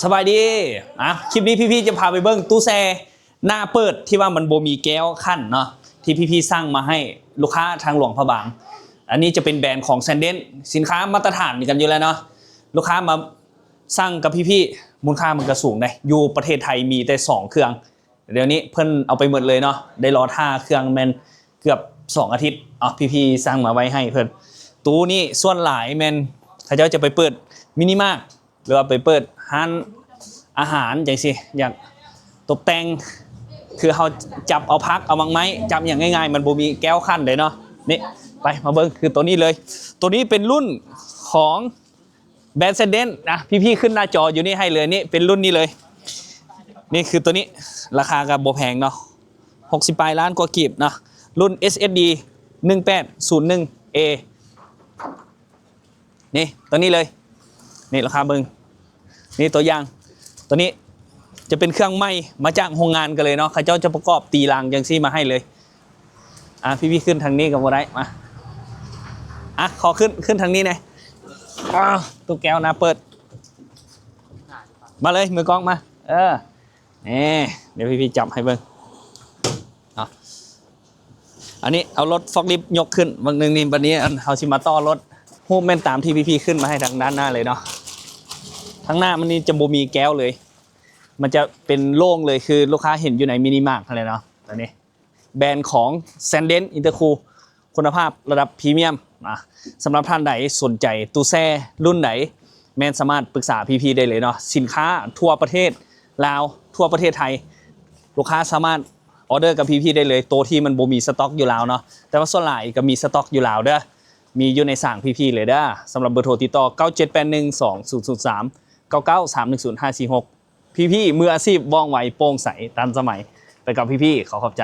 สบายดีคลิปนี้พี่ๆจะพาไปเบิ้งตู้แช่หน้าเปิดที่ว่ามันโบมีแก้วขั้นเนาะที่พี่ๆสร้างมาให้ลูกค้าทางหลวงพระบางอันนี้จะเป็นแบรนด์ของแซนเดนสินค้ามาตรฐานกันอยู่แล้วเนาะลูกค้ามาสร้างกับพี่ๆมูลค่ามันก็สูงเลยอยู่ประเทศไทยมีแต่2เครื่องเดี๋ยวนี้เพิ่นเอาไปหมดเลยเนาะได้รอท่าเครื่องแมนเกือบ2อาทิตย์พี่ๆสร้างมาไว้ให้เพิ่นตู้นี้ส่วนหลายแมนเขาเจ้าจะไปเปิดมินิมาร์ทหรือว่าไปเปิดร้านอาหารอย่างสิอยากตกแต่งคือเขาจับเอาพักเอามังไม้จับอย่างง่ายๆมันบ่มีแก้วขั้นเลยเนาะนี่ไปมาเบิ้งคือตัวนี้เลยตัวนี้เป็นรุ่นของแบรนด์เซนเดนนะพี่ๆขึ้นหน้าจออยู่นี่ให้เลยนี่เป็นรุ่นนี้เลยนี่คือตัวนี้ราคากับโบแพงเนาะ60 ปลายล้านกว่ากีบนะรุ่น SSD 1801A นี่ตัวนี้เลยนี่ราคาเบิ้งนี่ตัวอย่างตัวนี้จะเป็นเครื่องไหม้มาจากโรงงานกันเลยเนาะเขาเจ้าจะประกอบตีรางยังซี่มาให้เลยพี่ขึ้นทางนี้กับโมได้มาขอขึ้นทางนี้หน่อยตู้แก้วนะเปิดมาเลยมือกล้องมานี่เดี๋ยวพี่จับให้เบิ้งอันนี้เอารถฟอกลิฟต์ยกขึ้นบางนึงนี่วันนี้เอาชิมาต่อรถฮู้แม่นตามที่พี่ขึ้นมาให้ทางด้านหน้าเลยเนาะทางหน้ามันนี่จะบ่มีแก้วเลยมันจะเป็นโล่งเลยคือลูกค้าเห็นอยู่ในมินิมาร์ทอะไรเนาะตอนนี้แบรนด์ของแซนเดนอินเตอร์คูลคุณภาพระดับพรีเมียมสำหรับท่านใดสนใจตู้แช่รุ่นไหนแมนสามารถปรึกษาพี่ได้เลยเนาะสินค้าทั่วประเทศลาวทั่วประเทศไทยลูกค้าสามารถออเดอร์กับพี่ได้เลยตัวที่มันบ่มีสต็อกอยู่แล้วเนาะแต่ว่าส่วนหลายก็มีสต็อกอยู่แล้วเด้อมีอยู่ในสั่งพี่เลยเด้อสำหรับเบอร์โทรติดต่อ97812003 99310546พี่มืออาชีพว่องไวโปร่งใสทันสมัยไปกับพี่ขอขอบใจ